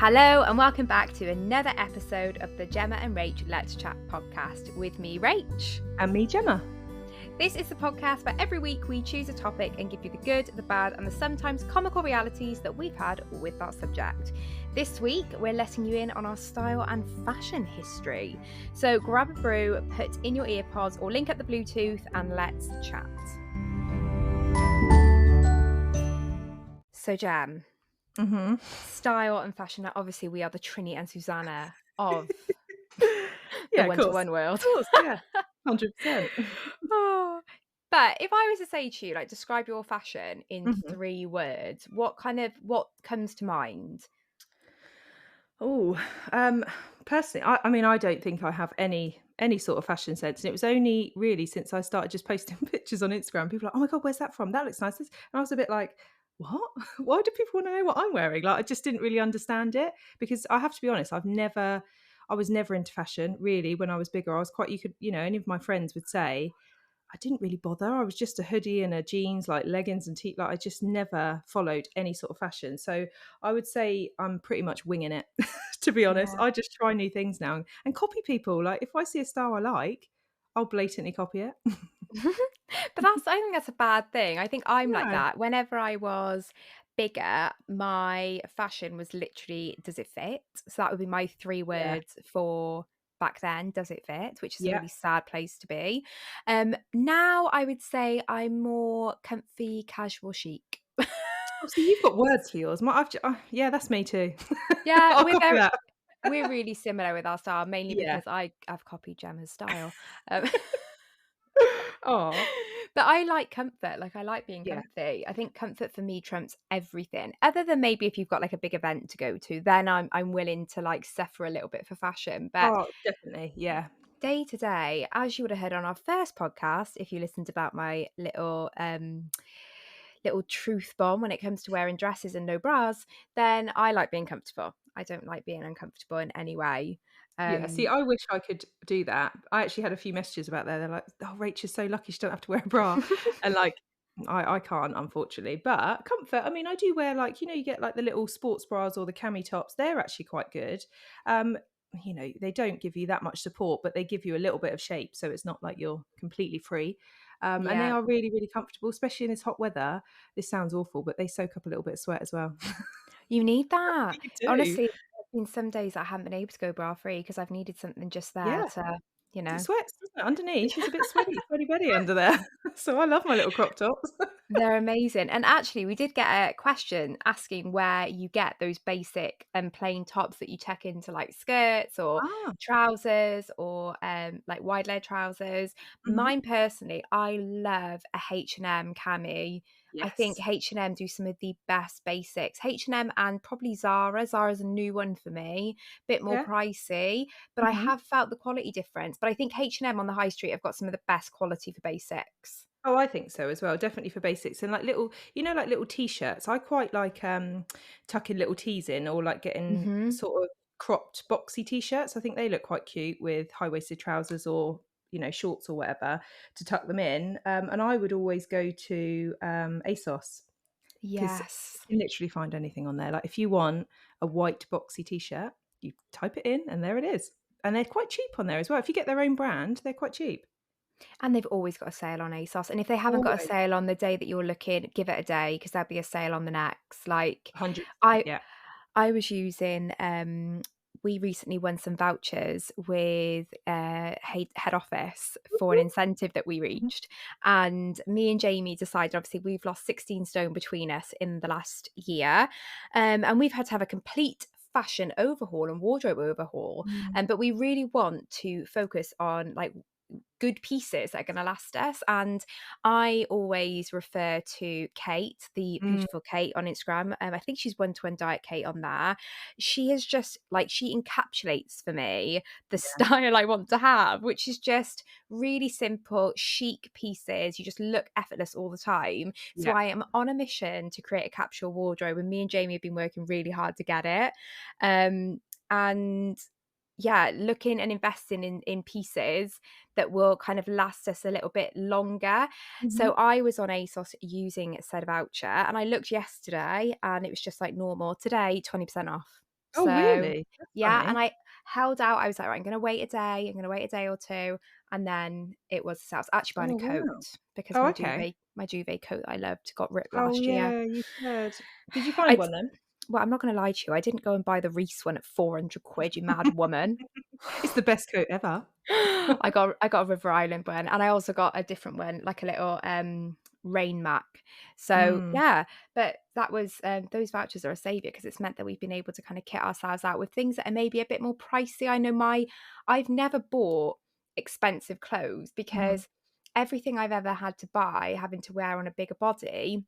Hello and welcome back to another episode of the Gemma and Rach Let's Chat podcast with me, Rach. And me, Gemma. This is the podcast where every week we choose a topic and give you the good, the bad and the sometimes comical realities that we've had with that subject. This week, we're letting you in on our style and fashion history. So grab a brew, put in your earpods or link up the Bluetooth and let's chat. So Gem, style and fashion, obviously we are the Trini and Susanna of the one-to-one world. Of course, yeah. 100%. Oh. But if I was to say to you, like, describe your fashion in 3 words, what comes to mind? Oh, personally, I mean, I don't think I have any sort of fashion sense. And it was only really since I started just posting pictures on Instagram, people are like, oh my God, where's that from? That looks nice. And I was a bit like, what? Why do people want to know what I'm wearing? Like, I just didn't really understand it because I have to be honest, I was never into fashion really. When I was bigger, I was quite, any of my friends would say, I didn't really bother. I was just a hoodie and a jeans, like leggings and like I just never followed any sort of fashion. So I would say I'm pretty much winging it, to be honest. Yeah. I just try new things now and copy people. Like if I see a style I like, I'll blatantly copy it. But I think that's a bad thing. I think I'm like that. Whenever I was bigger, my fashion was literally, does it fit? So that would be my 3 words for back then, does it fit? Which is a really sad place to be. Now I would say I'm more comfy, casual, chic. Oh, so you've got words for yours. Yeah, that's me too. Yeah, I'll copy that. we're really similar with our style, mainly because I've copied Gemma's style. Oh, but I like comfort. Like I like being comfy. I think comfort for me trumps everything. Other than maybe if you've got like a big event to go to, then I'm willing to like suffer a little bit for fashion. But definitely, yeah. Day to day, as you would have heard on our first podcast, if you listened about my little truth bomb when it comes to wearing dresses and no bras, then I like being comfortable. I don't like being uncomfortable in any way. See, I wish I could do that. I actually had a few messages about that. They're like, "Oh, Rach is so lucky she don't have to wear a bra," and like, I can't unfortunately. But comfort, I mean, I do wear like you get like the little sports bras or the cami tops. They're actually quite good. They don't give you that much support, but they give you a little bit of shape, so it's not like you're completely free. And they are really, really comfortable, especially in this hot weather. This sounds awful, but they soak up a little bit of sweat as well. You need that. You do. Honestly, there's been some days I haven't been able to go bra free because I've needed something just there to, It sweats, doesn't it? Underneath, it's a bit sweaty belly under there. So I love my little crop tops. They're amazing. And actually, we did get a question asking where you get those basic and plain tops that you tuck into like skirts or trousers or like wide leg trousers. Mine personally, I love a H&M cami. I think H&M do some of the best basics. H&M and probably Zara. Zara's a new one for me, bit more pricey, but I have felt the quality difference. But I think H&M on the high street have got some of the best quality for basics. Oh, I think so as well. Definitely for basics and like little, like little t-shirts. I quite like tucking little tees in or like getting sort of cropped boxy t-shirts. I think they look quite cute with high-waisted trousers or shorts or whatever to tuck them in. And I would always go to ASOS. Yes. You can literally find anything on there. Like if you want a white boxy t-shirt, you type it in and there it is. And they're quite cheap on there as well. If you get their own brand, they're quite cheap. And they've always got a sale on ASOS. And if they haven't got a sale on the day that you're looking, give it a day because there'll be a sale on the next. Like 100%, I was using we recently won some vouchers with head office for an incentive that we reached. And me and Jamie decided, obviously, we've lost 16 stone between us in the last year. And we've had to have a complete fashion overhaul and wardrobe overhaul. But we really want to focus on like good pieces that are going to last us. And I always refer to Kate, the beautiful Kate on Instagram. I think she's one-to-one diet Kate on there. She is just like, she encapsulates for me the style I want to have, which is just really simple, chic pieces. You just look effortless all the time. So I am on a mission to create a capsule wardrobe, and me and Jamie have been working really hard to get it. And looking and investing in pieces that will kind of last us a little bit longer. So I was on ASOS using said voucher and I looked yesterday and it was just like normal. Today, 20% off. Oh, So, really? That's yeah, and funny. I held out. I was like, "Right, I'm gonna wait a day. I'm gonna wait a day or 2," and then it was so I was actually buying a Oh, coat wow. because Oh, okay. my duvet coat that I loved got ripped Oh, last year. yeah, you said. Did you find I one then? Well, I'm not gonna lie to you, I didn't go and buy the Reese one at 400 quid, you mad woman. It's the best coat ever. I got a River Island one, and I also got a different one, like a little, rain mat. So, Mm, yeah, but that was, those vouchers are a saviour because it's meant that we've been able to kinda kit ourselves out with things that are maybe a bit more pricey. I've never bought expensive clothes mhm. because everything I've ever had to buy, having to wear on a bigger body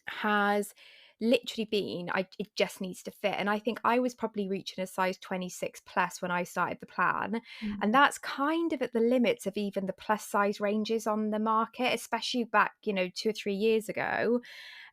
has literally been it just needs to fit, and I think I was probably reaching a size 26 plus when I started the plan, and Mhm. that's kind of at the limits of even the plus size ranges on the market, especially back, 2 or 3 years ago.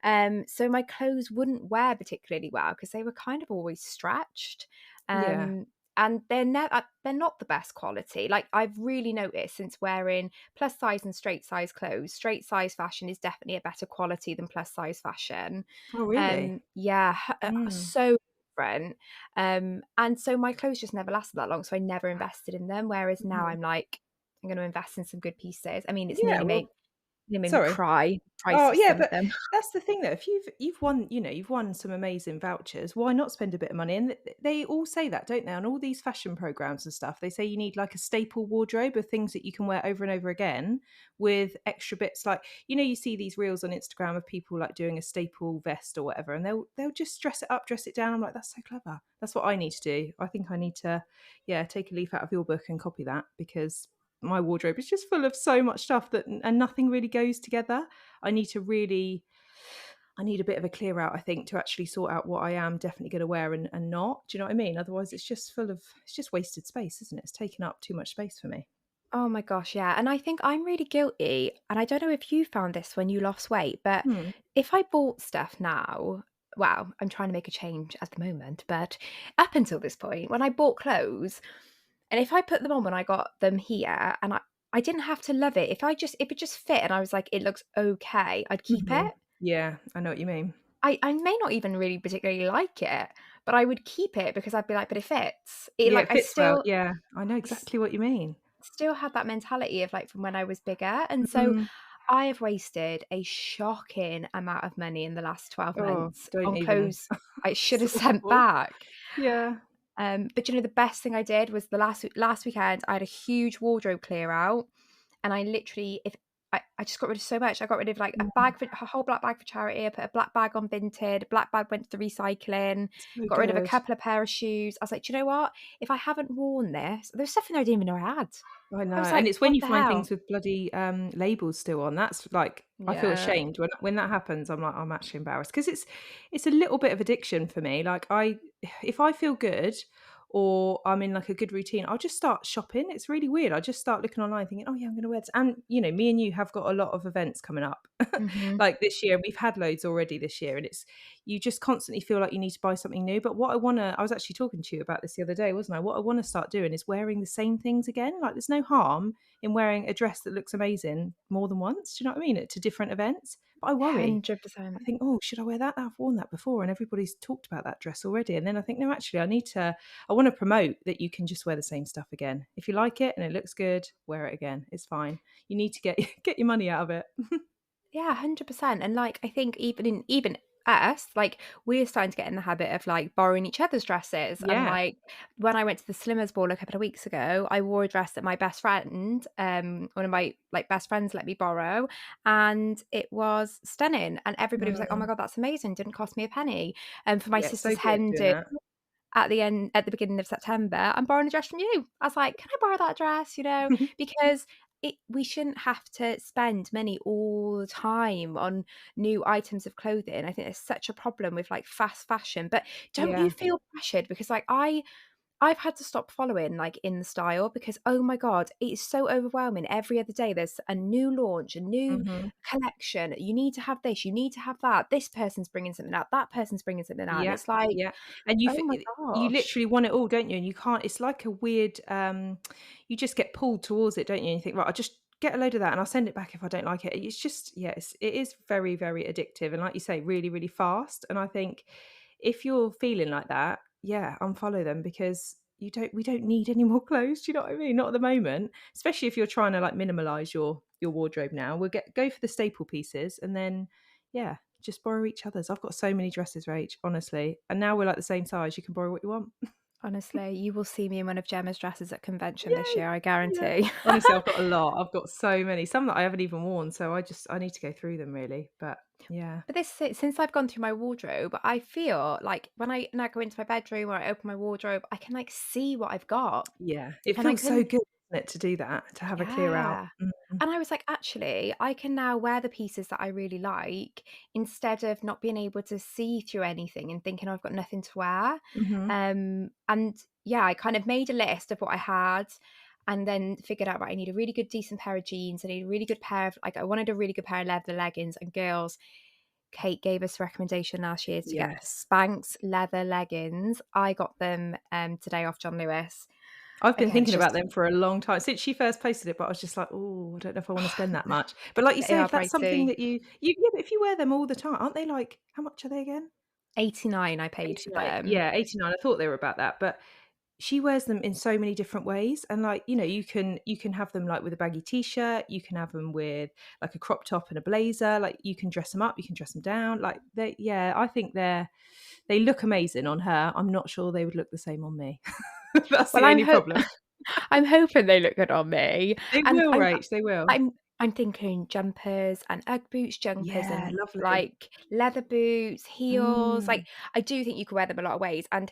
So my clothes wouldn't wear particularly well because they were kind of always stretched. Yeah. And they're not the best quality. Like I've really noticed since wearing plus size and straight size clothes, straight size fashion is definitely a better quality than plus size fashion. Oh, really? Yeah, Mm, so different. And so my clothes just never lasted that long, so I never invested in them. Whereas now mhm. I'm like, I'm going to invest in some good pieces. I mean, it's Yeah, well, nearly made me sorry. cry. Price Oh, of yeah, some of but them. that's the thing though, if you've won, you've won some amazing vouchers, why not spend a bit of money? And they all say that, don't they? On all these fashion programs and stuff, they say you need like a staple wardrobe of things that you can wear over and over again with extra bits like, you see these reels on Instagram of people like doing a staple vest or whatever, and they'll just dress it up, dress it down. I'm like, that's so clever. That's what I need to do. I think I need to, yeah, take a leaf out of your book and copy that because my wardrobe is just full of so much stuff that and nothing really goes together. I need to really I need a bit of a clear out, I think, to actually sort out what I am definitely going to wear and not. Do you know what I mean? Otherwise, it's just wasted space, isn't it? It's taking up too much space for me. Oh my gosh, yeah, and I think I'm really guilty, and I don't know if you found this when you lost weight, but Hmm. if I bought stuff now, well, I'm trying to make a change at the moment, but up until this point, when I bought clothes, and if I put them on when I got them here, and I didn't have to love it, if it just fit and I was like, "It looks okay," I'd keep Hmm. it. Yeah, I know what you mean. I may not even really particularly like it, but I would keep it because I'd be like, "But it fits." Yeah, Like, it fits well. Yeah, I know exactly what you mean. still had that mentality of, like, from when I was bigger, and so Mm. I have wasted a shocking amount of money in the last 12 Oh, months don't on even. clothes I should have It's sent awful. back. Yeah. But the best thing I did was the last weekend, I had a huge wardrobe clear out, and I literally if I just got rid of so much. I got rid of, like, Mm. a whole black bag for charity, I put a black bag on Vinted, a black bag went to the recycling, So got rid of a good. couple of pair of shoes. I was like, "Do you know what? If I haven't worn this" there was stuff in there I didn't even know I had. I know, I was and like, it's when "What you the find hell?" things with bloody, labels still on, that's like I feel Yeah. ashamed when that happens, I'm like, I'm actually embarrassed because it's a little bit of addiction for me, like, if I feel good or I'm in, like, a good routine, I'll just start shopping, it's really weird, I just start looking online thinking, "Oh, yeah, I'm gonna wear this," and, me and you have got a lot of events coming up, Mhm. like, this year, we've had loads already this year, and it's you just constantly feel like you need to buy something new, but what I was actually talking to you about this the other day, wasn't I? What I wanna start doing is wearing the same things again, like, there's no harm in wearing a dress that looks amazing more than once. Do you know what I mean? To different events. But I worry. I 100%. think, oh, should I wear that? I've worn that before, and everybody's talked about that dress already. And then I think, no, actually, I want to promote that you can just wear the same stuff again. If you like it and it looks good, wear it again. It's fine. You need to get get your money out of it. Yeah, 100%, and, like, I think even us, like, we're starting to get in the habit of, like, borrowing each other's dresses, and, Yeah. like, when I went to the Slimmers Ball a couple of weeks ago, I wore a dress that my best friend, one of my, like, best friends let me borrow, and it was stunning, and everybody was like, "Oh my Mm. god, that's amazing, didn't cost me a penny." And for my Yeah, it's so sister's good hen doing do that. at the beginning of September, "I'm borrowing a dress from you." I was like, "Can I borrow that dress?" Because we shouldn't have to spend money all the time on new items of clothing. I think there's such a problem with, like, fast fashion, but don't you Yeah. feel pressured? Because, like, I've had to stop following, like, in the style because, oh my god, it's so overwhelming. Every other day there's a new launch, a new Hmm. collection. You need to have this, you need to have that. This person's bringing something out, that person's bringing something out, and Yeah, it's like, yeah, and oh my you gosh. literally want it all, don't you? And you can't it's like a weird, you just get pulled towards it, don't you? And you think, "Right, I'll just get a load of that and I'll send it back if I don't like it." It's just yeah, it is very, very addictive and like you say, really, really fast, and I think if you're feeling like that, yeah, unfollow them because we don't need any more clothes. Do you know what I mean? Not at the moment, especially if you're trying to like minimize your wardrobe now. We'll go for the staple pieces and then yeah, just borrow each other's. I've got so many dresses, Rach, honestly. And now we're like the same size. You can borrow what you want. Honestly, you will see me in one of Gemma's dresses at convention this Yay! year, I Yeah. guarantee. Honestly, I've got a lot. I've got so many. Some that I haven't even worn, so I need to go through them really. But yeah. But since I've gone through my wardrobe, I feel like when I now go into my bedroom or I open my wardrobe, I can, like, see what I've got, Yeah. It and I feels so couldn't. good, doesn't it, to do that, to have a clear out. Yeah. Mhm. And I was like, "Actually, I can now wear the pieces that I really like instead of not being able to see through anything and thinking I've got nothing to wear." Mhm. And yeah, I kind of made a list of what I had and then figured out, right, I need a really good, decent pair of jeans. I need a really good pair of, like, I wanted a really good pair of leather leggings. And girls, Kate gave us a recommendation last year to get Yes. Spanx leather leggings. I got them today off John Lewis. I've been Again, it's thinking about just, them for a long time since she first posted it, but I was just like, "Oh, I don't know if I wanna spend that much." But like you they say, are if that's something pricey. that you yeah, but if you wear them all the time, aren't they like how much are they again? 89 I paid for 89. them. Yeah, 89. I thought they were about that, but she wears them in so many different ways, and, like, you can have them, like, with a baggy T-shirt, you can have them with, like, a crop top and a blazer, like, you can dress them up, you can dress them down, like, they yeah, I think they look amazing on her. I'm not sure they would look the same on me. That's Well, the only problem. I'm hoping they look good on me, They and will, Rach, they will. I'm thinking jumpers and Ugg boots, jumpers Yeah, and, lovely. like, leather boots, heels, Mm, like, I do think you could wear them a lot of ways, and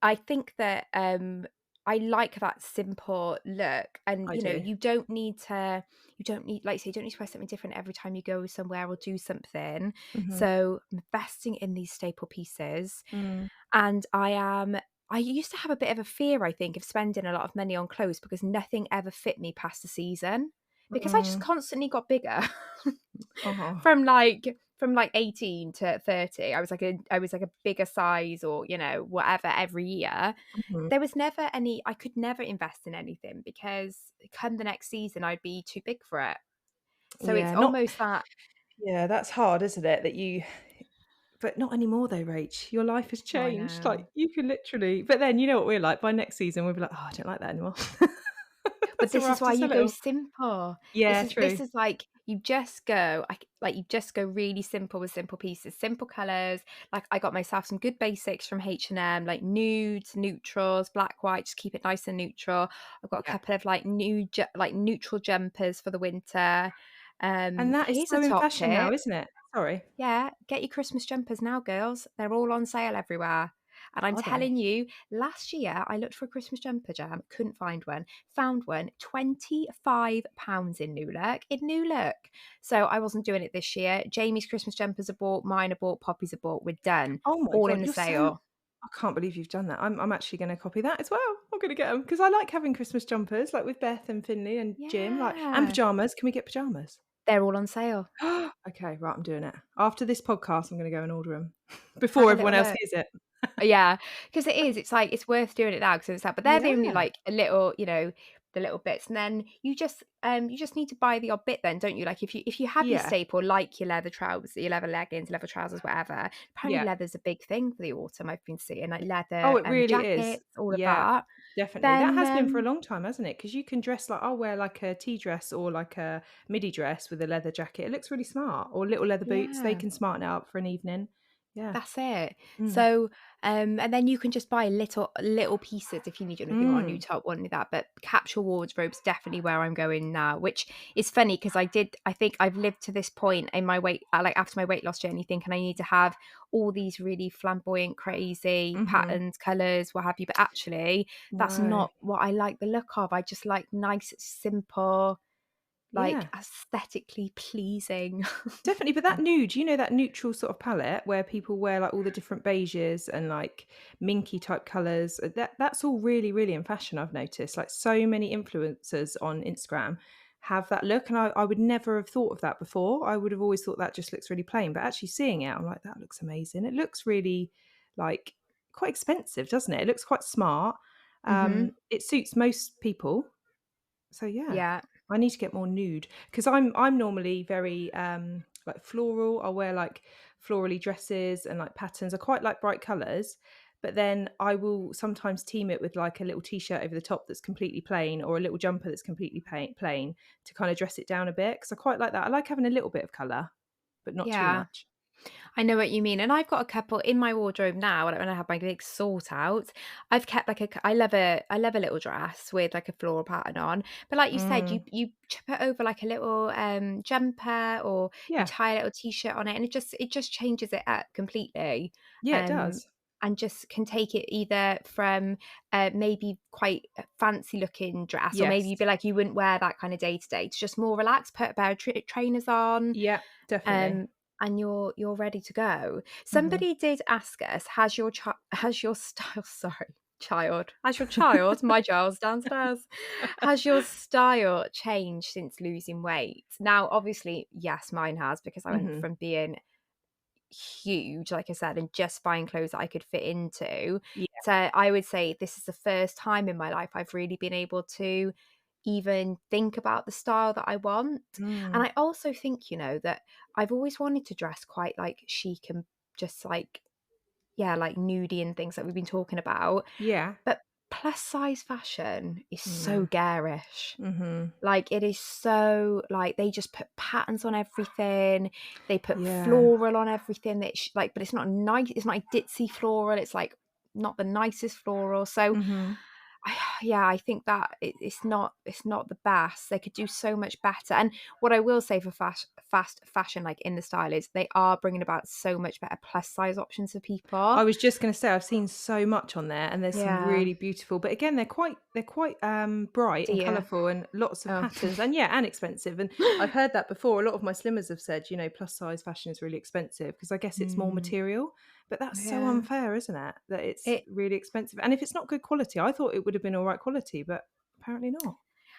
I think that, I like that simple look, and, I you know, do. you don't need, like you say, you don't need to wear something different every time you go somewhere or do something, Mhm. so I'm investing in these staple pieces, Mm. and I used to have a bit of a fear, I think, of spending a lot of money on clothes because nothing ever fit me past the season, because I just Mm. constantly got bigger. Oh. From 18 to 30, I was like a bigger size or, you know, whatever every year. Mhm. There was never any I could never invest in anything because come the next season, I'd be too big for it. So it's Yeah, not almost that. yeah, that's hard, isn't it? That you but not anymore though, Rach. Your life has Oh, I changed. Like, know. you can literally but then you know what we're like, by next season, we'll be like, "Oh, I don't like that anymore." But So this we'll is have why to you sell it go all. simple. Yeah, This true. is like you just go you just go really simple with simple pieces, simple colours. Like I got myself some good basics from H&M, like nudes, neutrals, black, white, just keep it nice and neutral. I've got a Yeah. couple of like like neutral jumpers for the winter. And that is Here's a so in top fashion now, tip. isn't it? Sorry. Yeah, get your Christmas jumpers now, girls. They're all on sale everywhere. And I'm Are they? telling you, last year I looked for a Christmas jumper jam, couldn't find one. Found one, £25 in New Look. In New Look. So I wasn't doing it this year. Jamie's Christmas jumpers are bought, mine are bought, Poppy's are bought. We're done. Oh my All in god, the you're so sale. I can't believe you've done that. I'm actually gonna copy that as well. I'm gonna get them because I like having Christmas jumpers, like, with Beth and Finley and Jim, like and Yeah. pajamas. Can we get pajamas? They're all on sale. Okay, right, I'm doing it. After this podcast, I'm gonna go and order them before Have a little everyone else look. hears it. Yeah, because it is, it's like, it's worth doing it now because it's like, but they're the only, Yeah. like, a little, you know, the little bits, and then you just need to buy the odd bit then, don't you? Like, if you have your Yeah. staple, like your leather trousers, your leather leggings, leather trousers, whatever, apparently Yeah. leather's a big thing for the autumn, I've been seeing, like Oh, leather, it really is. jackets, all of Yeah, that. definitely. That Then, has been for a long time, hasn't it? Because you can dress like I'll wear like a tea dress or like a midi dress with a leather jacket. It looks really smart. Or little leather boots. They yeah. can smarten it up for an evening. Yeah. That's it. Mm. So, and then you can just buy little pieces if you need if you want a new Mm. top, want that. But capsule wardrobe's definitely where I'm going now, which is funny because I think I've lived to this point in my weight, like after my weight loss journey, thinking I need to have all these really flamboyant, crazy Mhm. patterns, colors, what have you. But actually, that's No. not what I like the look of. I just like nice, simple, like Yeah. aesthetically pleasing. Definitely, but that nude, that neutral sort of palette where people wear like all the different beiges and like minky type colours, that's all really, really in fashion, I've noticed. Like so many influencers on Instagram have that look. And I would never have thought of that before. I would have always thought that just looks really plain. But actually seeing it, I'm like, that looks amazing. It looks really like quite expensive, doesn't it? It looks quite smart. Hmm. It suits most people. So yeah, Yeah. I need to get more nude because I'm normally very like floral. I'll wear like florally dresses and like patterns. I quite like bright colours, but then I will sometimes team it with like a little t-shirt over the top that's completely plain, or a little jumper that's completely plain to kind of dress it down a bit, because I quite like that. I like having a little bit of colour, but not too Yeah. much. I know what you mean, and I've got a couple in my wardrobe now. Like when I have my big sort out, I've kept like I love a little dress with like a floral pattern on. But like you said, Mm, you put over like a little jumper, or you yeah. tie a little t-shirt on it, and it just changes it up completely. Yeah, it Um, does. and just can take it either from maybe quite a fancy looking dress, or maybe Yes. you'd be like you wouldn't wear that kind of day to day. It's just more relaxed. Put a pair of trainers on, Yeah, definitely. um, and you're ready to go. Mhm. Somebody did ask us, has your style sorry, child, has your child, my child's downstairs, has your style changed since losing weight? Now, obviously, yes, mine has, because I went Mhm. from being huge, like I said, and just buying clothes that I could fit into. Yeah. So I would say this is the first time in my life I've really been able to even think about the style that I want. And Mm. I also think, that I've always wanted to dress quite like chic and just like, yeah, like nudie and things that we've been talking about. Yeah. But plus size fashion is so Mm. garish. Mhm. Like, it is so like, they just put patterns on everything, they put Yeah. floral on everything, that like, but it's not nice, it's not like ditzy floral, it's, like, not the nicest floral, so, Mhm. yeah, I think that it's not the best, they could do so much better, and what I will say for fast fashion, like, in the style, is they are bringing about so much better plus size options for people. I was just gonna say I've seen so much on there, and there's some Yeah. really beautiful, but again, they're quite bright Do and you? colourful and lots of Oh. patterns, and yeah, and expensive, and I've heard that before. A lot of my slimmers have said, plus size fashion is really expensive because I guess it's more Mm, material, but that's so yeah. unfair, isn't it? That it's It really expensive, and if it's not good quality, I thought it would have been all right quality, but apparently not.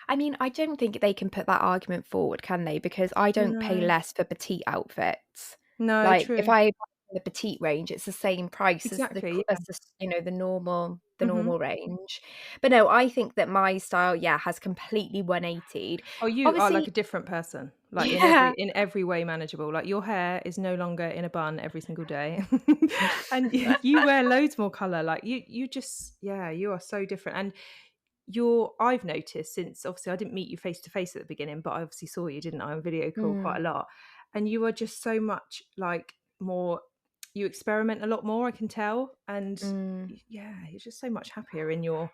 I mean, I don't think they can put that argument forward, can they? Because I don't pay No. less for petite outfits. No, Like, if true. I buy the petite range, it's the same price as Exactly, as yeah. the Mhm. normal range. But no, I think that my style, yeah, has completely 180'd. Oh, you are like Obviously, a different person, like yeah. in every way manageable. Like your hair is no longer in a bun every single day, and you wear loads more color. Like you just yeah, you are so different. And I've noticed since obviously I didn't meet you face to face at the beginning, but I obviously saw you, didn't I, on video call quite Mm, a lot. And you are just so much like more. You experiment a lot more, I can tell, and mm. yeah, you're just so much happier in your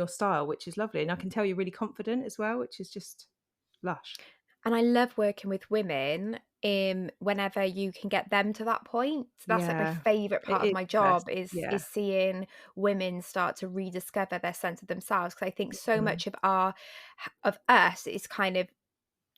style, which is lovely. And I can tell you're really confident as well, which is just lush. And I love working with women, whenever you can get them to that point. That's, like, my Yeah, favourite it part of is my the best. job, is Yeah. is seeing women start to rediscover their sense of themselves. Because I think so Mm. much of us is kind of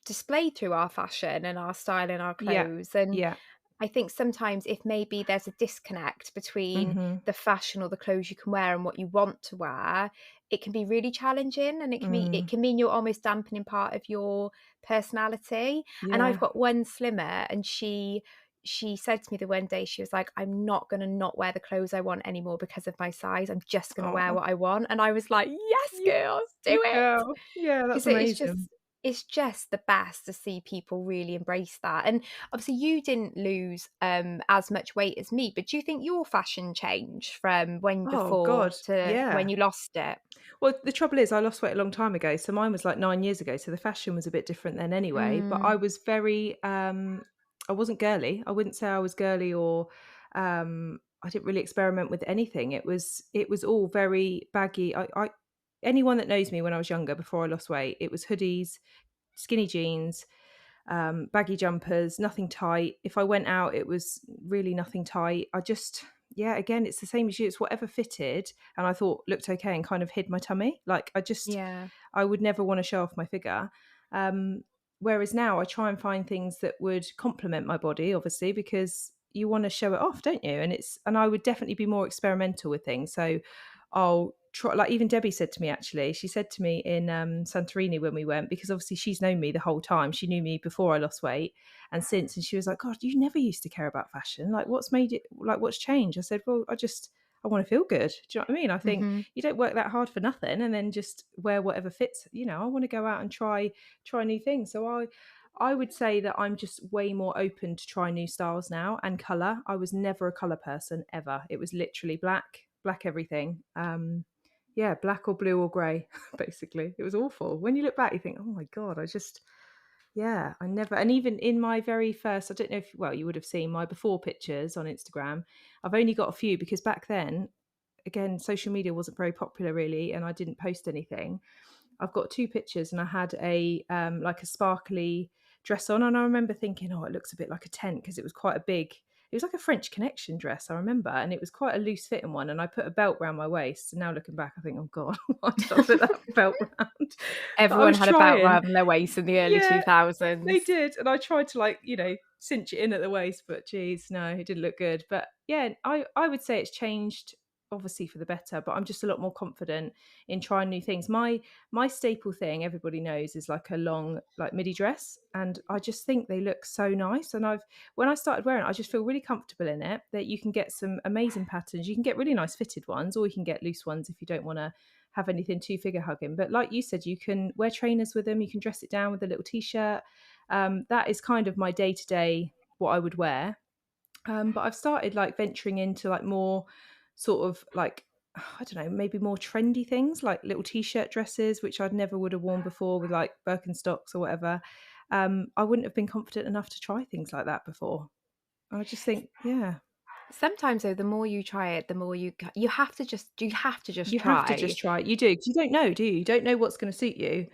displayed through our fashion and our style and our Yeah. clothes, and Yeah. I think sometimes if maybe there's a disconnect between Mhm. the fashion or the clothes you can wear and what you want to wear, it can be really challenging, and it Mm. can mean you're almost dampening part of your personality. And I've Yeah. got one slimmer, and she said to me the one day, she was like, "I'm not gonna not wear the clothes I want anymore because of my size. I'm just gonna wear Oh, what I want." And I was like, "Yes, you girl, good do it." girl. Yeah, that's 'Cause amazing. it's just the best to see people really embrace that, and obviously you didn't lose, as much weight as me, but do you think your fashion changed from when Oh before god, to yeah. when you lost it? Well, the trouble is I lost weight a long time ago, so mine was like 9 years ago, so the fashion was a bit different then anyway, but I Mm, was very, I wasn't girly. I wouldn't say I was girly, or I didn't really experiment with anything. It was all very baggy. I anyone that knows me when I was younger before I lost weight, it was hoodies, skinny jeans, baggy jumpers, nothing tight. If I went out, it was really nothing tight. Yeah, again, it's the same as you. It's whatever fitted and I thought looked okay and kind of hid my tummy. Like yeah. I would never want to show off my figure. Um, Whereas now I try and find things that would complement my body, obviously, because you want to show it off, don't you? And I would definitely be more experimental with things. So I'll try, like even Debbie said to me, actually, she said to me in Santorini when we went, because obviously she's known me the whole time. She knew me before I lost weight and since, and she was like, God, you never used to care about fashion. Like what's made it, like what's changed? I said, well, I want to feel good. Do you know what I mean? I think Mhm. you don't work that hard for nothing and then just wear whatever fits. I want to go out and try new things. So I would say that I'm just way more open to try new styles now and color. I was never a color person ever. It was literally black, black everything. Yeah, black or blue or grey, basically. It was awful. When you look back, you think, oh my God, yeah, I never, and even in my very first, I don't know if, well, you would have seen my before pictures on Instagram. I've only got a few because back then, again, social media wasn't very popular really, and I didn't post anything. I've got two pictures, and I had a like a sparkly dress on, and I remember thinking, oh, it looks a bit like a tent because it was quite a big. It was like a French Connection dress, I remember, and it was quite a loose fitting one. And I put a belt around my waist. And now looking back, I think, oh God, why did I put that belt round? But I Everyone was had a belt trying. around their waist in the early Yeah, they 2000s. did, and I tried to, like, cinch it in at the waist, but geez, no, it didn't look good. But yeah, I would say it's changed obviously for the better, but I'm just a lot more confident in trying new things. My staple thing, everybody knows, is like a long like midi dress, and I just think they look so nice. And when I started wearing it, I just feel really comfortable in it. That you can get some amazing patterns, you can get really nice fitted ones, or you can get loose ones if you don't want to have anything too figure hugging. But like you said, you can wear trainers with them, you can dress it down with a little t-shirt. That is kind of my day-to-day what I would wear. But I've started like venturing into like more sort of like, I don't know, maybe more trendy things like little t-shirt dresses, which I'd never would have worn before, with like Birkenstocks or whatever. I wouldn't have been confident enough to try things like that before. I just think, yeah, Sometimes though, the more you try it, the more you have to just you have to just try. try it. You do, 'cause you don't know, do you? You don't know what's going to suit you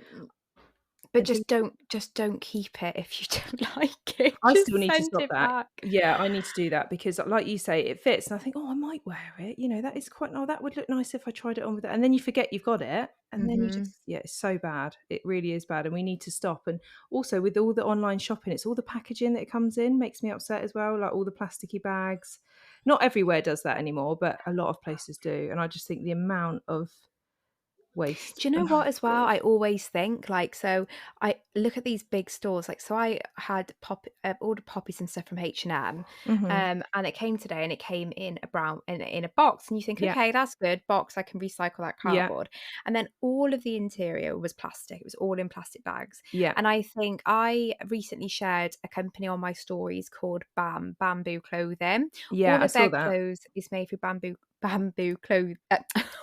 But until. just don't keep it if you don't like it. I still Just need to send stop it that. back. Yeah, I need to do that because, like you say, it fits, and I think, "Oh, I might wear it." That is quite. Oh, that would look nice if I tried it on with it, and then you forget you've got it, and then you Mhm. just, yeah, it's so bad. It really is bad, and we need to stop. And also with all the online shopping, it's all the packaging that it comes in makes me upset as well. Like all the plasticky bags. Not everywhere does that anymore, but a lot of places do, and I just think the amount of waste. Do you know Oh what as well? God. I always think like so I look at these big stores like so I had ordered poppies and stuff from H&M Hmm. and it came today and it came in a brown in a box and you think Yeah. okay that's good box I can recycle that Yeah. cardboard and then all of the interior was plastic. It was all in plastic bags. Yeah. And I think I recently shared a company on my stories called Bamboo Clothing. Yeah. All I of saw their that. clothes is made from bamboo clothes.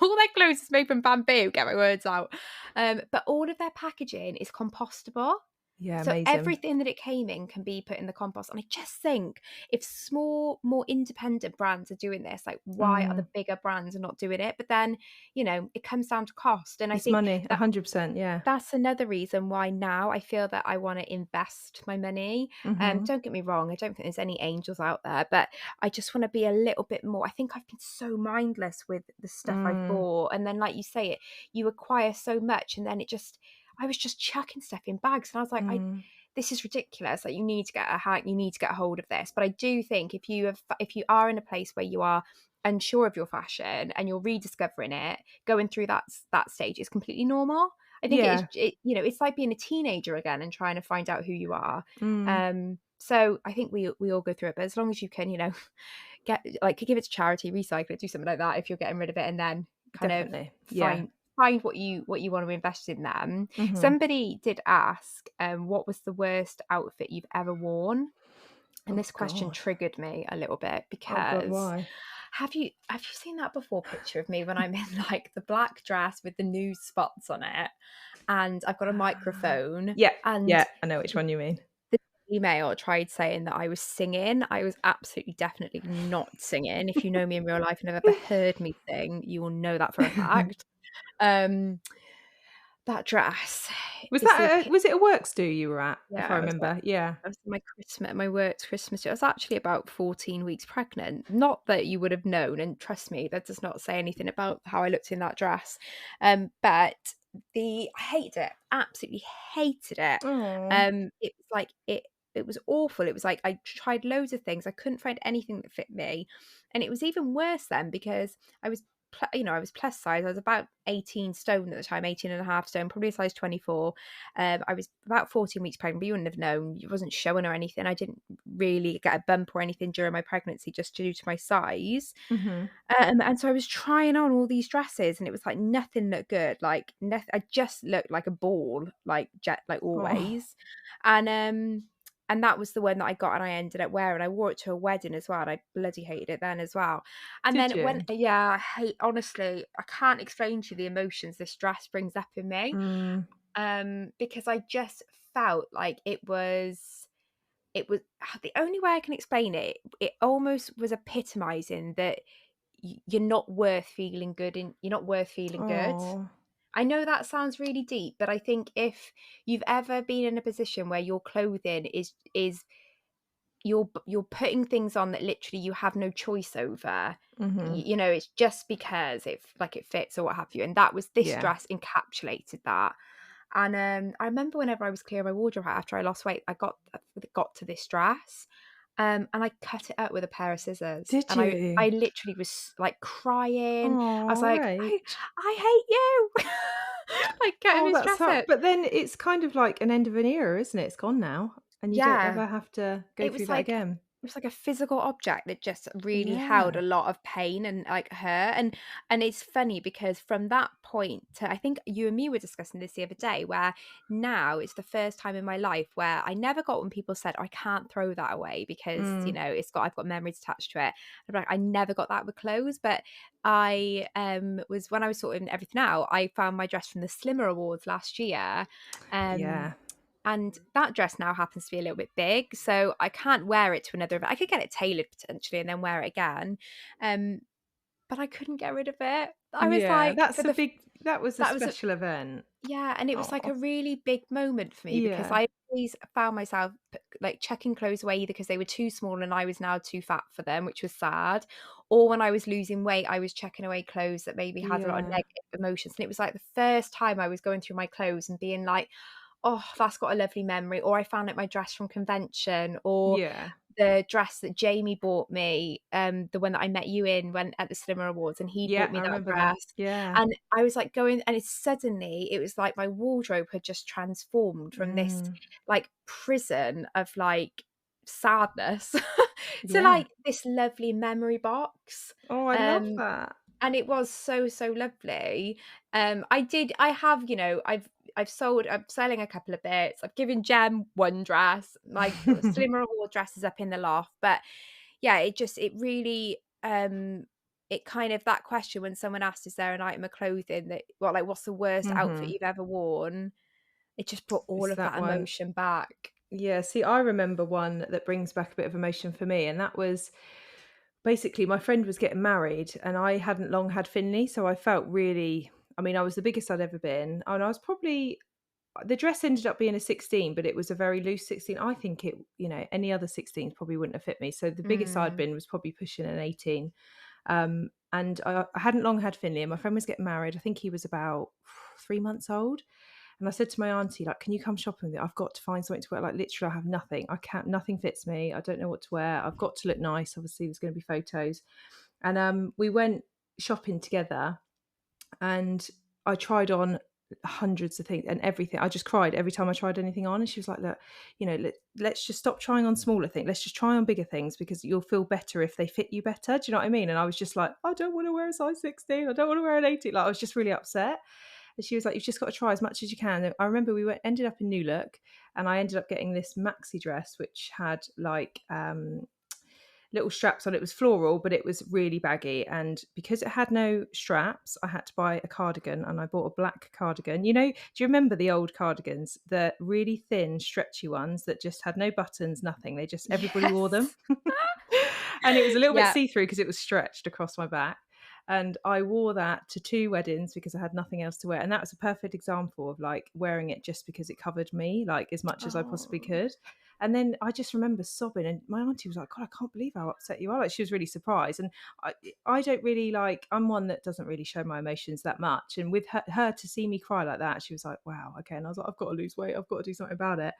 All their clothes is made from bamboo. Get my words out. But all of their packaging is compostable. Yeah. So Amazing. everything that it came in can be put in the compost. And I just think if small, more independent brands are doing this, like why are Mm. the bigger brands are not doing it? But then, it comes down to cost. And I It's think money, that 100%, yeah. that's another reason why now I feel that I wanna invest my money. Mhm. Don't get me wrong, I don't think there's any angels out there, but I just wanna be a little bit more. I think I've been so mindless with the stuff I've Mm, bought, and then, like you say, you acquire so much, and then I was just chucking stuff in bags, and I was like, "I mm. this is ridiculous, like, you need to get a hold of this." But I do think if you are in a place where you are unsure of your fashion and you're rediscovering it, going through that stage is completely normal. I think Yeah. it's like being a teenager again and trying to find out who you are. Mm, So I think we all go through it, but as long as you can, get like give it to charity, recycle it, do something like that if you're getting rid of it, and then kind of definitely. Yeah. find what you want to invest in them. Mhm. Somebody did ask, what was the worst outfit you've ever worn? And Oh this question god. triggered me a little bit Oh god, because why? have you seen that before picture of me when I'm in like the black dress with the nude spots on it and I've got a microphone Yeah, and yeah, I know which one you mean. the email tried saying that I was singing. I was absolutely definitely not singing. If you know me in real life and have ever heard me sing, you will know that for a fact. Um, that dress is the Was it a works do you were at, if I yeah, remember? Yeah. that was my work's Christmas do. I was actually about 14 weeks pregnant. Not that you would have known, and trust me, that does not say anything about how I looked in that dress. But I hated it, absolutely hated it. Oh. It was like it was awful. It was like I tried loads of things. I couldn't find anything that fit me. And it was even worse then because I was I was plus size. I was about 18 stone at the time, 18 and a half stone, probably a size 24. I was about 14 weeks pregnant, but you wouldn't have known. It wasn't showing or anything. I didn't really get a bump or anything during my pregnancy just due to my size. Mhm. And so I was trying on all these dresses and it was like nothing looked good. Like nothing, I just looked like a ball, like jet, like Oh. always. And and that was the one that I got and I ended up wearing. I wore it to a wedding as well, and I bloody hated it then as well. And Did then when you? yeah, I hate honestly, I can't explain to you the emotions this dress brings up in me, Mm, because I just felt like it was the only way I can explain it, it almost was epitomizing that you're not worth feeling good and you're not worth feeling good. oh, I know that sounds really deep, but I think if you've ever been in a position where your clothing is you're putting things on that literally you have no choice over, mhm, it's just because it fits or what have you, and that was this yeah. dress encapsulated that. And, I remember whenever I was clearing my wardrobe out after I lost weight, I got to this dress, and I cut it up with a pair of scissors, Did and I you? literally was, like, crying. I was Oh, like, Rach. I hate you." Like, cutting Oh, this that's dress hard. up. But then it's kind of like an end of an era, isn't it? It's gone now, and you don't Yeah. ever have to go It through was that like again. it was like a physical object that just really held Yeah. a lot of pain and, like, hurt, and it's funny because from that point to I think you and me were discussing this the other day, where now it's the first time in my life where I never got when people said, "I can't throw that away because, Mm, I've got memories attached to it." I'm like, I never got that with clothes, but I, was when I was sorting everything out, I found my dress from the Slimmer Awards last year, um yeah. and that dress now happens to be a little bit big, so I can't wear it to another event. I could get it tailored potentially and then wear it again, um, but I couldn't get rid of it. I was Yeah, like, that's a big that was a that was a special event. yeah, and it was like Oh, a really big moment for me because yeah. I always found myself like chucking clothes away either because they were too small and I was now too fat for them, which was sad, or when I was losing weight, I was chucking away clothes that maybe had a lot of Yeah. negative emotions. And it was like the first time I was going through my clothes and being like, oh, that's got a lovely memory, or I found like my dress from convention, or Yeah. the dress that Jamie bought me, the one that I met you in when at the Slimmer Awards, and he Yeah, bought me I that remember that. dress, Yeah. and I was, like, going and it was like my wardrobe had just transformed from this, Mm, like, prison of, like, sadness to, yeah. like, this lovely memory box, Oh, I love um that. and it was so, so lovely. I have, I'm selling a couple of bits. I've given Jem one dress. My Slimmer Award dress is up in the loft. But yeah, it really, it kind of that question when someone asked, is there an item of clothing what's the worst outfit Mhm. you've ever worn? It just brought all It's of that that one. emotion back. Yeah, see, I remember one that brings back a bit of emotion for me, and that was basically my friend was getting married, and I hadn't long had Finley, so I felt really I mean, I was the biggest I'd ever been, and I was probably the dress ended up being a 16, but it was a very loose 16. I think any other 16s probably wouldn't have fit me. So the biggest I'd Mm. been was probably pushing an 18. And I hadn't long had Finley, and my friend was getting married. I think he was about 3 months old. And I said to my auntie, like, can you come shopping with me? I've got to find something to wear. Like, literally, I have nothing. I can't, nothing fits me. I don't know what to wear. I've got to look nice. Obviously, there's going to be photos. And we went shopping together, and I tried on hundreds of things and everything. I just cried every time I tried anything on. And she was like, look, let's just stop trying on smaller things. Let's just try on bigger things because you'll feel better if they fit you better. Do you know what I mean? And I was just like, I don't want to wear a size 16. I don't want to wear an 18. Like, I was just really upset. And she was like, you've just got to try as much as you can. And I remember ended up in New Look, and I ended up getting this maxi dress, which had like, little straps on it. It was floral, but it was really baggy. And because it had no straps, I had to buy a cardigan, and I bought a black cardigan. Do you remember the old cardigans? The really thin, stretchy ones that just had no buttons, nothing. Everybody wore them. Yes. And it was a little bit Yeah. see through because it was stretched across my back. And I wore that to two weddings because I had nothing else to wear. And that was a perfect example of like wearing it just because it covered me, like as much as I possibly Oh. could. And then I just remember sobbing, and my auntie was like, God, I can't believe how upset you are. Like, she was really surprised. And I don't really like, I'm one that doesn't really show my emotions that much. And with her to see me cry like that, she was like, wow, okay. And I was like, I've got to lose weight. I've got to do something about it.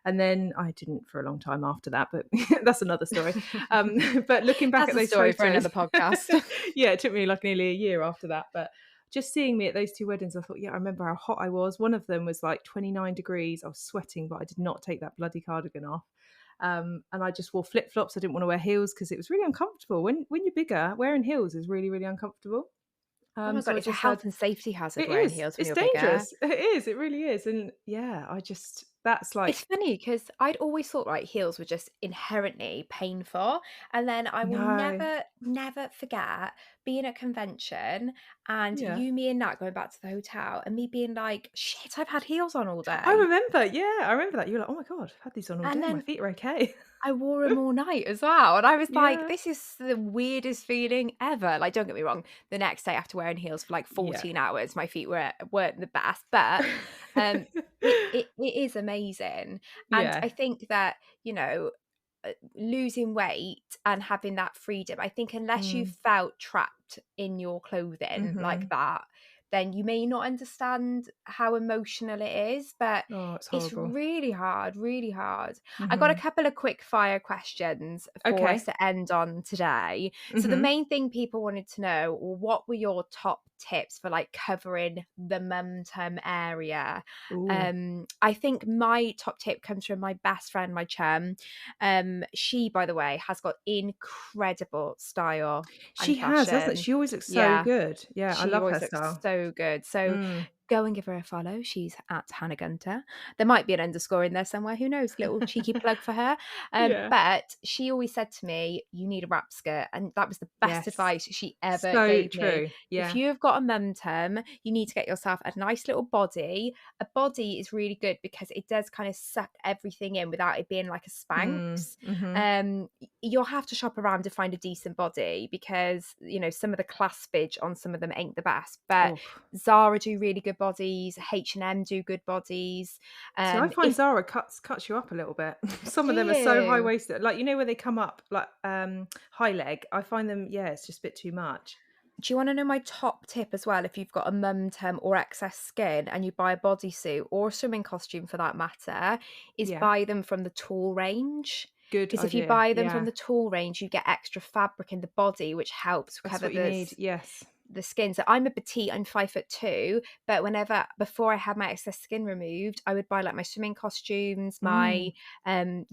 And then I didn't for a long time after that, but that's another story. Um, but looking back That's at a those story for photos, another podcast. yeah, it took me like nearly a year after that. But just seeing me at those two weddings, I thought, yeah, I remember how hot I was. One of them was like 29 degrees. I was sweating, but I did not take that bloody cardigan off. And I just wore flip flops. I didn't want to wear heels because it was really uncomfortable. When you're bigger, wearing heels is really, really uncomfortable. Oh my So god, I it's a just had health and safety hazard it wearing is. heels when It's you're bigger. dangerous. It is. It really is. And yeah, That's It's like funny because I'd always thought, right, heels were just inherently painful, and then I will no. never forget being at convention and Yeah. you, me, and Nat going back to the hotel and me being like, "Shit, I've had heels on all I day." remember, yeah, I remember that. You were like, "Oh my god, I've had these on all And day. My then feet are okay." I wore 'em all night as well, and I was like, Yeah. "This is the weirdest feeling ever." Like, don't get me wrong, the next day after wearing heels for, like, Yeah. 14 hours, my feet weren't the best, but, um, it is amazing, and Yeah. I think that, you know, losing weight and having that freedom, I think unless you Mm. felt trapped in your clothing like Mhm. that, then you may not understand how emotional it is, but Oh, it's it's horrible. really hard, really hard. I got a Mhm. couple of quick fire questions for us Okay. to end on today. So the Mhm. main thing people wanted to know, well, what were your top tips for like covering the mum tum area? Ooh. I think my top tip comes from my best friend, my chum. She, by the way, has got incredible style and She has, hasn't fashion. she? Always looks so Yeah, good. Yeah, I she love her always looks style. so good. So Mm. go and give her a follow. She's at Hannah Gunter. There might be an underscore in there somewhere. Who knows? Little cheeky plug for her. Yeah. But she always said to me, "You need a wrap skirt," and that was the best Yes. advice she ever So gave me. true. If Yeah. you have got a mum tum, you need to get yourself a nice little body. A body is really good because it does kind of suck everything in without it being like a Mm. Spanx. Mhm. You'll have to shop around to find a decent body because some of the classpage on some of them ain't the best, but Oh. Zara do really good bodies, H&M do good bodies. See, I find If Zara cuts you up a little bit. Some Do of them are so high you? waisted, like where they come up like high leg. I find them, yeah, it's just a bit too much. Do you wanna know my top tip as well if you've got a mum tum or excess skin and you buy a bodysuit or a swimming costume for that matter, is Yeah, buy them from the tall range. good Because if you idea. buy them from Yeah, the tall range, you get extra fabric in the body, which helps that's cover what you need. Yes. the skin. So I'm a petite, I'm 5'2", but before I had my excess skin removed, I would buy like my swimming costumes, Mm.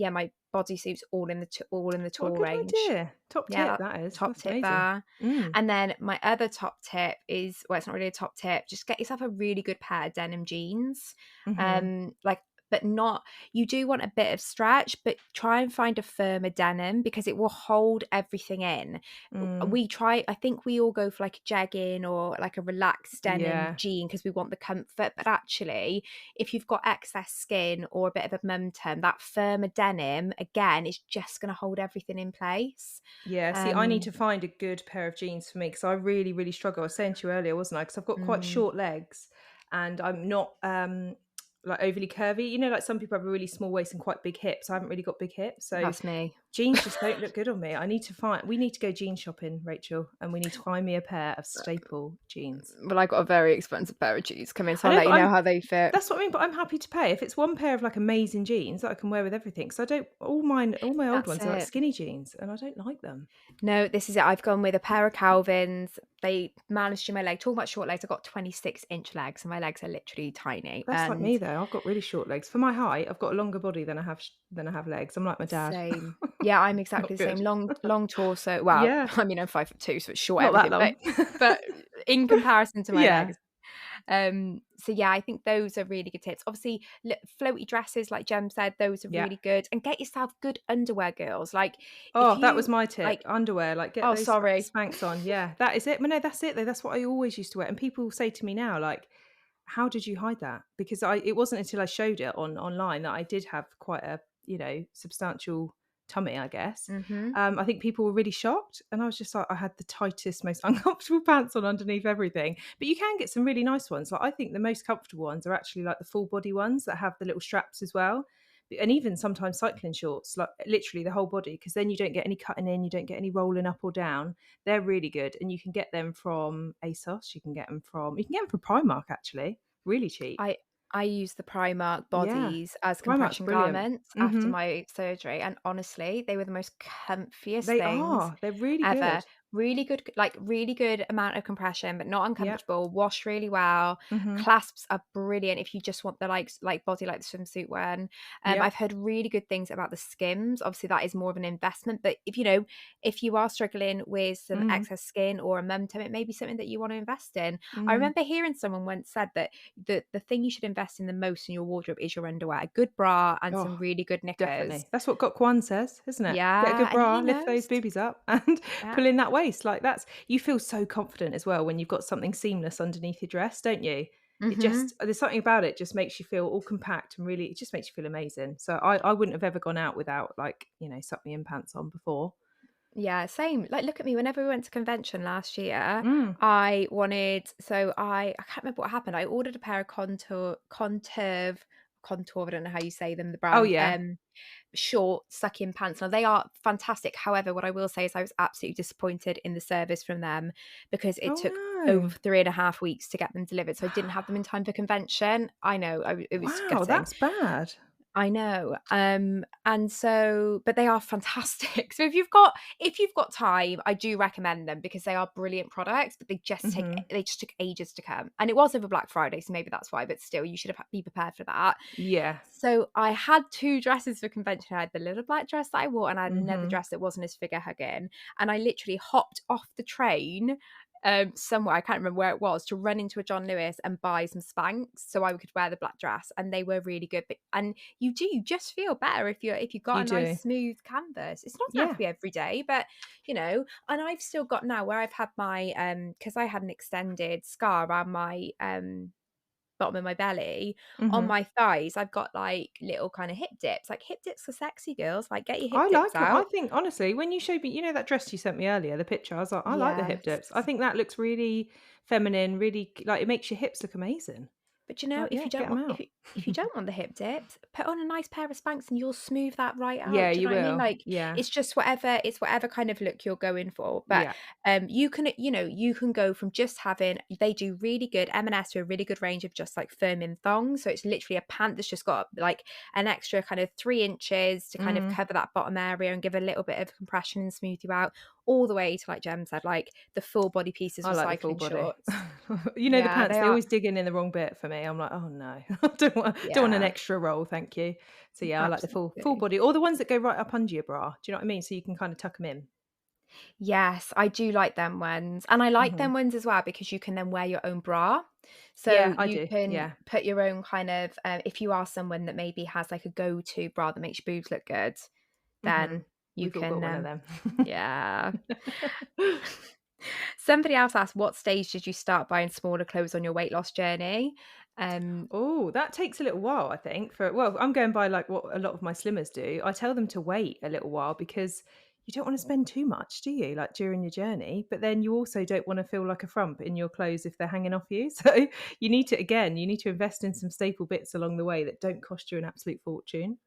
my bodysuits all in the What a tall good range. idea. Top Yeah, tip that is. top That's tip amazing. there. Mm. And then my other top tip is, well, it's not really a top tip, just get yourself a really good pair of denim jeans. Mhm. Like, but not, you do want a bit of stretch, but try and find a firmer denim because it will hold everything in. Mm. I think we all go for like a jegging or like a relaxed denim Yeah. jean because we want the comfort. But actually, if you've got excess skin or a bit of a mum tum, that firmer denim, again, is just going to hold everything in place. Yeah, see, I need Um, to find a good pair of jeans for me because I really, really struggle. I was saying to you earlier, wasn't I? Because I've got quite mm, short legs and I'm not like overly curvy. Like some people have a really small waist and quite big hips. I haven't really got big hips. So that's me. jeans just don't look good on me. We need to go jean shopping, Rachel, and we need to find me a pair of staple jeans. Well, I got a very expensive pair of jeans coming, so I I'll know, let but you know how they fit. that's what I mean, but I'm happy to pay. If it's one pair of like amazing jeans that I can wear with everything. So I don't all my old That's ones are like it. skinny jeans and I don't like them. No, this is it. I've gone with a pair of Calvins. They managed to my leg. Talking about short legs, I've got 26-inch legs, and my legs are literally tiny. That's like And me though. I've got really short legs. For my height, I've got a longer body than I have legs. I'm like my dad. same. Yeah, I'm Not exactly the same. good. Long torso. Well, Yeah, I mean, I'm 5'2", so it's short not that everything, long. but in comparison to my Yeah, legs. So yeah, I think those are really good tips. Obviously, floaty dresses, like Jem said, those are yeah. really good. And get yourself good underwear, girls. Like if Oh, that was you my tip. like, Underwear, like get oh, those sorry. Spanx on. Yeah, that is it. But no, that's it though. That's what I always used to wear. And people say to me now, like, how did you hide that? Because it wasn't until I showed it online that I did have quite a, substantial tummy, I guess. Hmm. I think people were really shocked. And I was just like, I had the tightest, most uncomfortable pants on underneath everything. But you can get some really nice ones. Like I think the most comfortable ones are actually like the full body ones that have the little straps as well, and even sometimes cycling shorts, like literally the whole body, because then you don't get any cutting in, you don't get any rolling up or down. They're really good, and you can get them from ASOS. You can get them from Primark actually, really cheap. I I use the Primark Yeah, bodies as Primark's compression brilliant. garments after Hmm. my surgery, and honestly, they were the most comfiest They things are. They're really ever. good. really good amount of compression, but not Yep. uncomfortable, wash really well. Mhm. Clasps are brilliant if you just want the, like body like the swimsuit one. I've Yep. heard really good things about the Skims. Obviously, that is more of an investment, but if you are struggling with some Mm. excess skin or a mum tone, it may be something that you want to invest in. I Mm. remember hearing someone once said that the thing you should invest in the most in your wardrobe is your underwear, a good bra and Oh, some really good knickers. definitely. That's what Gok Wan says, isn't it? Get a Yeah, good and bra, he lift those knows. boobies up, and Yeah. pull in that waist. Like, that's you feel so confident as well when you've got something seamless underneath your dress, don't you? It just Mhm. there's something about it just makes you feel all compact and really it just makes you feel amazing. So I wouldn't have ever gone out without, like, suck me in pants on before. Yeah, same. Like, look at me. Whenever we went to convention last year, Mm. I can't remember what happened. I ordered a pair of contour. I don't know how you say them. The Oh, brand, yeah. short suck-in pants. Now they are fantastic. However, what I will say is I was absolutely disappointed in the service from them because it Oh, took over no. 3.5 weeks to get them delivered. So I didn't have them in time for convention. I know. It was Wow, gutting. that's bad. I know. And so but they are fantastic. So if you've got time, I do recommend them because they are brilliant products, but Mhm. they just took ages to come. And it was over Black Friday, so maybe that's why, but still you should have be prepared for that. Yeah. So I had two dresses for convention. I had the little black dress that I wore and I had another Mhm. dress that wasn't as figure hugging. And I literally hopped off the train somewhere, I can't remember where it was, to run into a John Lewis and buy some Spanx so I could wear the black dress, and they were really good. And you just feel better if you got You a nice do. smooth canvas. It's not going to have to Yeah. be every day, but and I've still got now where I've had my because I had an extended scar around my bottom of my belly on Mhm. my thighs. I've got like little kind of hip dips. Like, hip dips for sexy girls. Like, get your hip I dips like 'em. I out. think honestly, when you showed me, that dress you sent me earlier, the picture, I was like, "I like the hip Yes. dips." I think that looks really feminine, really like, it makes your hips look amazing. But Like, if yeah, you don't get them want out. if you don't want the hip dips, put on a nice pair of Spanx and you'll smooth that right Yeah, out. Do you you know what I mean? will. Like, Yeah. it's whatever kind of look you're going for. But Yeah. you can go from just having they do really good M&S do a really good range of just like firming thongs. So it's literally a pant that's just got like an extra kind of 3 inches to kind of Mm. cover that bottom area and give a little bit of compression and smooth you out, all the way to, like Jem said, like the full body pieces I with like the full cycling body. shorts. The Yeah, pants, they they are always dig in the wrong bit for me. I'm like, "Oh, no. I don't want an yeah, extra roll, thank you." So, yeah, I like the full absolutely. body or the ones that go right up under your bra. Do you know what I mean? So you can kinda tuck them in. Yes, I do like them ones, and I like Mhm. them ones as well because you can then wear your own bra. So Yeah, I you do. can Yeah. put your own kind of, if you are someone that maybe has like a go-to bra that makes your boobs look good, Mhm. then you We've all got can, one of them. yeah. Somebody else asked, what stage did you start buying smaller clothes on your weight loss journey? Um, Oh, that takes a little while, I think. I'm going by like what a lot of my slimmers do. I tell them to wait a little while because you don't want to spend too much, do you? Like during your journey, but then you also don't want to feel like a frump in your clothes if they're hanging off you. So you need to invest in some staple bits along the way that don't cost you an absolute fortune.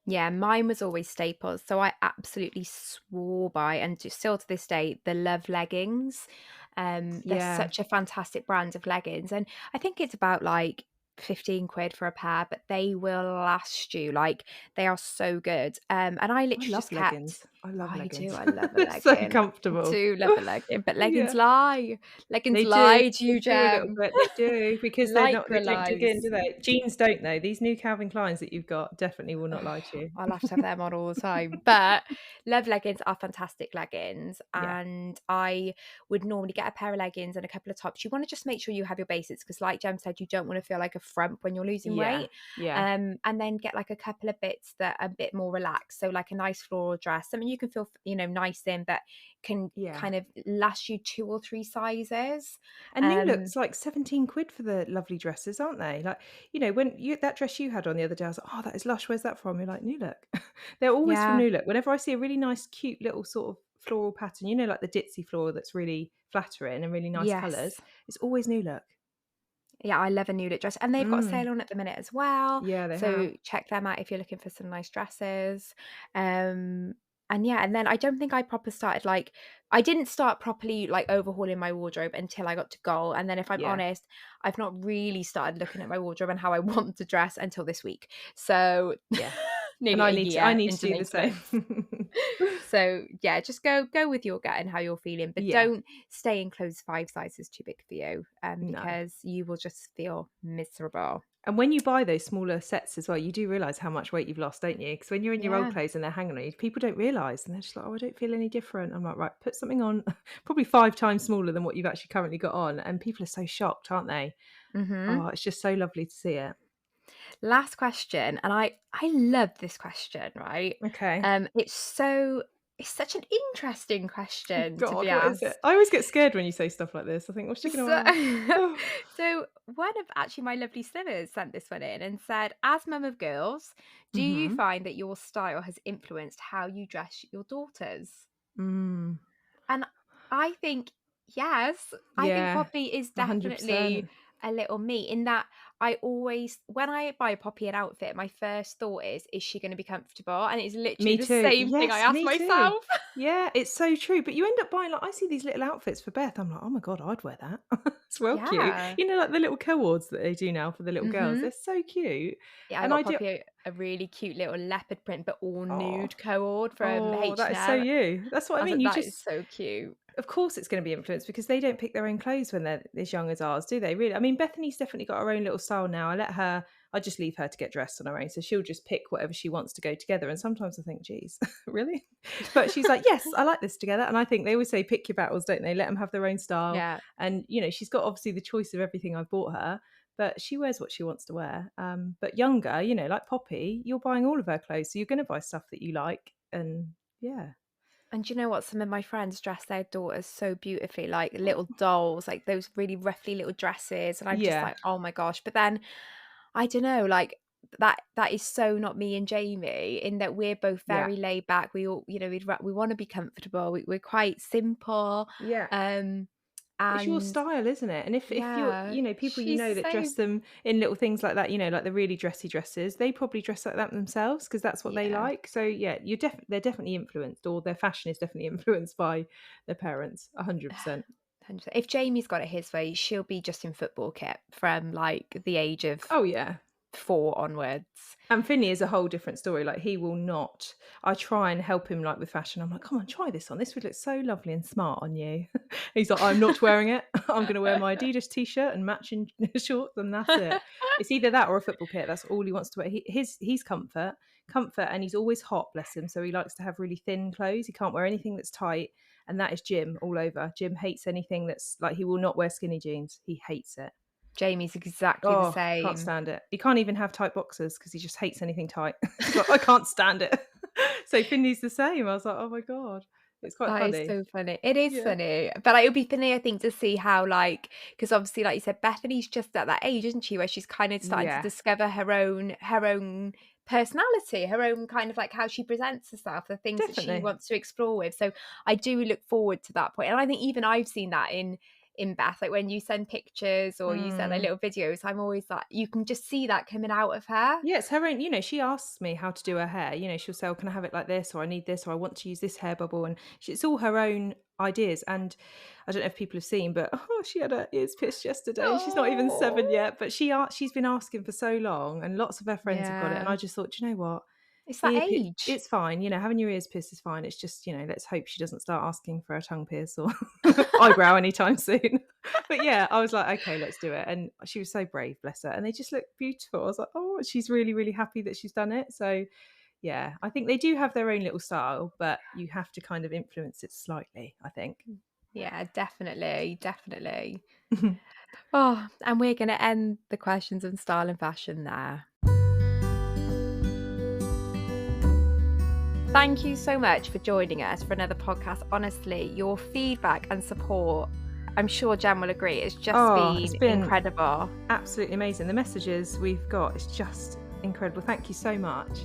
Yeah, mine was always Staples, so I absolutely swore by, and still to this day, the Love leggings. They're Yeah, such a fantastic brand of leggings, and I think it's about like 15 quid for a pair, but they will last you. Like, they are so good. And I I literally love just kept. leggings. I love I do. leggings. I love a They're so legging. I comfortable. do love a legging, but leggings Yeah. lie. Leggings They do. lie to They you, do a little Gem. bit. They do because they Lycra don't dig in, lies. do they? Jeans don't though. These new Calvin Kleins that you've got definitely will not lie to Oh, you. I'll have to have them on all the time. But Love leggings are fantastic leggings. Yeah. And I would normally get a pair of leggings and a couple of tops. You want to just make sure you have your basics because, like Jem said, you don't want to feel like a frump when you're losing Yeah. weight. Yeah. And then get like a couple of bits that are a bit more relaxed. So, like a nice floral dress, something you can feel, nice in, but can Yeah. kind of last you 2 or 3 sizes. And New Um, Look's like 17 quid for the lovely dresses, aren't they? Like, when you that dress you had on the other day, I was like, "Oh, that is lush. Where's that from?" You're like, "New Look." They're always from yeah. New Look. Whenever I see a really nice, cute little sort of floral pattern, like the ditzy floral that's really flattering and really nice colours, Yes. it's always New Look. Yeah, I love a nude dress, and they've got a Mm. sale on at the minute as well, Yeah, they have. so check them out if you're looking for some nice dresses. Um, and yeah, and then I don't think I proper started like I didn't start properly like overhauling my wardrobe until I got to goal. And then if I'm Yeah. honest, I've not really started looking at my wardrobe and how I want to dress until this week. So Yeah. And nearly I a need to I year need to into do the maintenance. same. So yeah, just go with your gut and how you're feeling, but Yeah. don't stay in clothes 5 sizes too big for you, No. because you will just feel miserable. And when you buy those smaller sets as well, you do realise how much weight you've lost, don't you? Because when you're in your old Yeah. clothes and they're hanging on you, people don't realise, and they're just like, "Oh, I don't feel any different." I'm like, "Right, put something on probably 5 times smaller than what you've actually currently got on," and people are so shocked, aren't they? Mhm. Oh, it's just so lovely to see it. Last question, and I love this question, right? Okay. It's such an interesting question to be God, what is it? asked. I always get scared when you say stuff like this. I think, "What's she gonna So, ask?" Oh. so one of actually my lovely slimmers sent this one in and said, "As mum of girls, do you Mhm. find that your style has influenced how you dress your daughters?" Mm. And I think, yes, I think Yeah. Poppy is definitely 100%. a little me in that I always, when I buy Poppy an outfit, my first thought is she going to be comfortable? And it's literally Me the too. same thing I Yes, ask me too. myself. Yeah, it's so true. But you end up buying like I see these little outfits for Beth. I'm like, oh my god, I'd wear that. It's well cute. Yeah. You know, like the little co-ords that they do now for the little girls. Hmm. They're so cute. Yeah, I And got I do. Poppy a really cute little leopard print, but all Oh, nude cord from oh, that is so H&M. you. That's what I I was mean. like, You that is just so cute. of course it's going to be influenced because they don't pick their own clothes when they're as young as ours, do they? Really? I mean, Bethany's definitely got her own little style now. I just leave her to get dressed on her own. So she'll just pick whatever she wants to go together. And sometimes I think, geez, really? But she's like, yes, I like this together. And I think they always say, pick your battles, don't they? Let them have their own style. Yeah. And, you know, she's got obviously the choice of everything I've bought her, but she wears what she wants to wear. But younger, you know, like Poppy, you're buying all of her clothes. So you're going to buy stuff that you like. And yeah. And do you know what? Some of my friends dress their daughters so beautifully, like little dolls, like those really roughly little dresses. And I'm just Yeah. like, oh my gosh. But then I don't know, like that is so not me and Jamie in that we're both Yeah. very laid back. We all, we want to be comfortable. We're quite simple. Yeah. Um, It's your and style, isn't it? And if you're, yeah, you know, people you she's know that so dress them in little things like that, you know, like the really dressy dresses, they probably dress like that themselves because that's what they yeah. like. So yeah, they're definitely influenced, or their fashion is definitely influenced by their parents, 100%. 100%. If Jamie's got it his way, she'll be just in football kit from like the age of Oh yeah. 4 onwards. And Finney is a whole different story. Like he will not. I try and help him like with fashion. I'm like, come on, try this on. This would look so lovely and smart on you. He's like, I'm not wearing it. I'm going to wear my Adidas t-shirt and matching shorts, and that's it. It's either that or a football kit. That's all he wants to wear. He's comfort, and he's always hot. Bless him. So he likes to have really thin clothes. He can't wear anything that's tight, and that is Jim all over. Jim hates anything that's like he will not wear skinny jeans. He hates it. Jamie's exactly the Oh, can't same. stand it. He can't even have tight boxers because he just hates anything tight. He's like, I can't stand it. So Finley's the same. I was like, oh my God. It's quite That is funny. so funny. It is Yeah. funny, but, like, it would be funny, I think, to see how, like, because obviously, like you said, Bethany's just at that age, isn't she, where she's kind of starting to Yeah, discover her own personality, her own kind of, like, how she presents herself, the things that she definitely. wants to explore with, so I do look forward to that point, and I think even I've seen that in Beth, like, when you send pictures or you send, like, Mm. little videos, I'm always like you can just see that coming out of her. Yeah, it's her own, you know, she asks me how to do her hair. You know, she'll say, oh, can I have it like this? Or I need this, or I want to use this hair bubble. And it's all her own ideas. And I don't know if people have seen, but oh, she had her ears pierced yesterday and she's not even 7 Oh. yet. But she's been asking for so long and lots of her friends have got it. And I Yeah. just thought, do you know what? It's that age. It's fine, you know, having your ears pierced is fine. It's just, you know, let's hope she doesn't start asking for a tongue pierce or eyebrow anytime soon. But yeah, I was like, okay, let's do it. And she was so brave, bless her. And they just look beautiful. I was like, oh, she's really, really happy that she's done it. So yeah, I think they do have their own little style, but you have to kind of influence it slightly, I think. Yeah, definitely, definitely. Oh, and we're going to end the questions on style and fashion there. Thank you so much for joining us for another podcast. Honestly, your feedback and support, I'm sure Jen will agree, it's just Oh, it's been incredible. absolutely amazing. The messages we've got is just incredible. Thank you so much.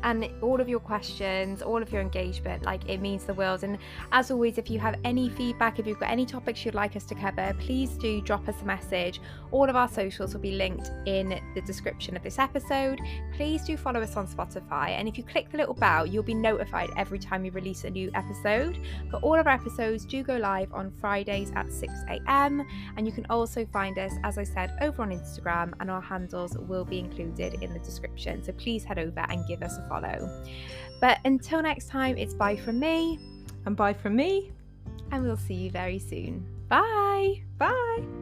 And all of your questions, all of your engagement, like it means the world. And as always, if you have any feedback, if you've got any topics you'd like us to cover, please do drop us a message. All of our socials will be linked in the description of this episode. Please do follow us on Spotify. And if you click the little bell, you'll be notified every time we release a new episode. But all of our episodes do go live on Fridays at 6 a.m. And you can also find us, as I said, over on Instagram, and our handles will be included in the description. So please head over and give us a follow. But until next time, it's bye from me. And bye from me. And we'll see you very soon. Bye. Bye.